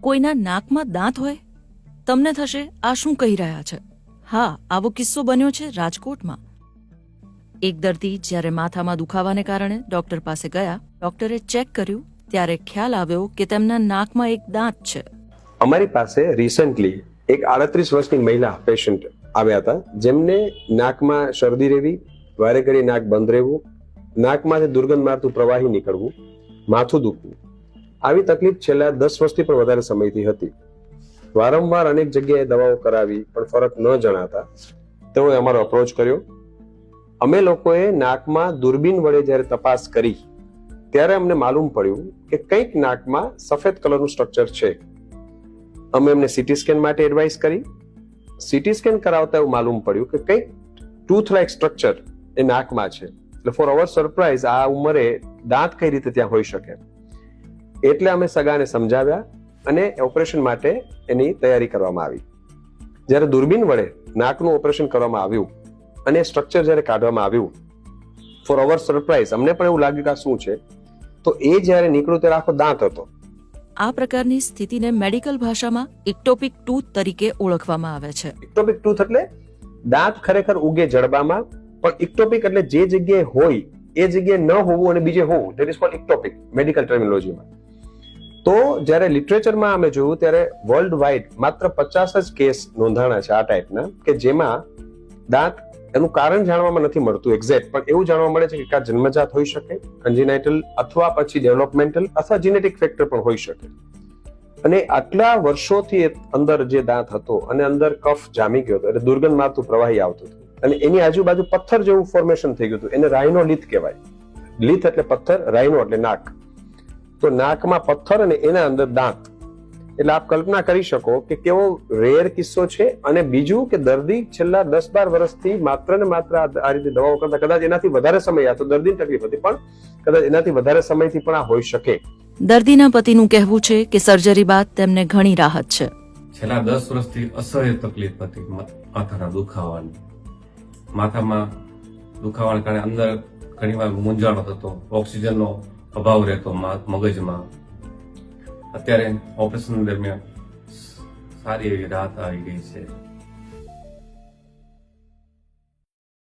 કોઈના નાકમાં દાંત હોય? તમને થશે આ શું કહી રહ્યા છે? હા, આવો કિસ્સો બન્યો છે રાજકોટમાં. એક દર્દી જ્યારે માથામાં દુખાવાને કારણે ડોક્ટર પાસે ગયા, ડોક્ટરે ચેક કર્યું ત્યારે ખ્યાલ આવ્યો કે તેમના નાકમાં એક દાંત છે. અમારી પાસે રિસન્ટલી એક 38 વર્ષની મહિલા પેશન્ટ આવ્યા હતા, જેમને નાકમાં શરદી રહેવી, વારે ઘડી નાક બંધ રહેવું, નાકમાંથી દુર્ગંધ મારતું પ્રવાહી નીકળવું, માથું દુખવું, આવી તકલીફ છેલ્લા 10 વર્ષથી પણ વધારે સમયથી હતી. વારંવાર અનેક જગ્યાએ દવાઓ કરાવી પણ ફરક ન જણાતા તેઓએ અમારો અપ્રોચ કર્યો. અમે લોકોએ નાકમાં દૂરબીન વડે જ્યારે તપાસ કરી ત્યારે અમને માલુમ પડ્યું કે કંઈક નાકમાં સફેદ કલરનું સ્ટ્રક્ચર છે. અમે એમને સીટી સ્કેન માટે એડવાઇસ કરી. સીટી સ્કેન કરાવતા એવું માલુમ પડ્યું કે કંઈક ટૂથ લાઇક સ્ટ્રક્ચર એ નાકમાં છે. એટલે ફોર અવર સરપ્રાઇઝ આ ઉંમરે દાંત કઈ રીતે ત્યાં હોઈ શકે? એટલે અમે સગાને સમજાવ્યા અને ઓપરેશન માટે એની તૈયારી કરવામાં આવી. જ્યારે દૂરબીન વડે નાકનું ઓપરેશન કરવામાં આવ્યું અને સ્ટ્રક્ચર જ્યારે કાઢવામાં આવ્યું, ફોર અવર સરપ્રાઇઝ અમને પણ એવું લાગ્યું કે આ શું છે, તો એ જ્યારે નીકળ્યું ત્યારે આખો દાંત હતો. આ પ્રકારની સ્થિતિને મેડિકલ ભાષામાં ઇક્ટોપિક ટૂથ તરીકે ઓળખવામાં આવે છે. ઇક્ટોપિક ટૂથ એટલે દાંત ખરેખર ઉગે જડબામાં, પણ ઇક્ટોપિક એટલે જે જગ્યાએ હોય એ જગ્યાએ ન હોવું અને બીજે હોવું, ધેટ ઇઝ કોલ્ડ ઇક્ટોપિક મેડિકલ ટર્મિનોલોજીમાં. તો જ્યારે લિટરેચરમાં અમે જોયું ત્યારે વર્લ્ડ વાઇડ માત્ર 50 જ કેસ નોંધાણા છે આ ટાઈપના, કે જેમાં દાંત એનું કારણ જાણવામાં નથી મળતું એક્ઝેક્ટ, પણ એવું જાણવા મળે છે કે આ જન્મજાત હોઈ શકે, કન્જિનાઇટલ અથવા પછી ડેવલપમેન્ટલ અથવા જીનેટિક ફેક્ટર પણ હોઈ શકે. અને આટલા વર્ષોથી અંદર જે દાંત હતો અને અંદર કફ જામી ગયો હતો, એટલે દુર્ગંધ મારતું પ્રવાહી આવતું હતું અને એની આજુબાજુ પથ્થર જેવું ફોર્મેશન થઈ ગયું હતું. એને રાઇનોલિથ કહેવાય. લિથ એટલે પથ્થર, રાઇનો એટલે નાક. તો નાકમાં પથ્થર અને એના અંદર દાંત. એટલે આપ કલ્પના કરી શકો કે કેવો રેર કિસ્સો છે. અને બીજું કે દર્દી છેલ્લા 10-12 વર્ષથી માત્ર ને માત્ર આ રીતે દવાઓ કરતા, કદાચ એનાથી વધારે સમય, આ તો દર્દીની તકલીફ હતી, પણ કદાચ એનાથી વધારે સમયથી પણ આ હોઈ શકે. દર્દીના પતિનું કહેવું છે કે સર્જરી બાદ તેમને ઘણી રાહત છે. છેલ્લા 10 વર્ષથી અસહ્ય તકલીફ હતી માથાના દુખાવાની. માથામાં દુખાવાને કારણે અંદર ઘણીવાર મૂંઝાણો થતો, ઓક્સિજનનો અભાવ રહેતો મગજમાં. અત્યારે ઓપરેશન દરમિયાન સારી એવી રાહત આવી ગઈ છે.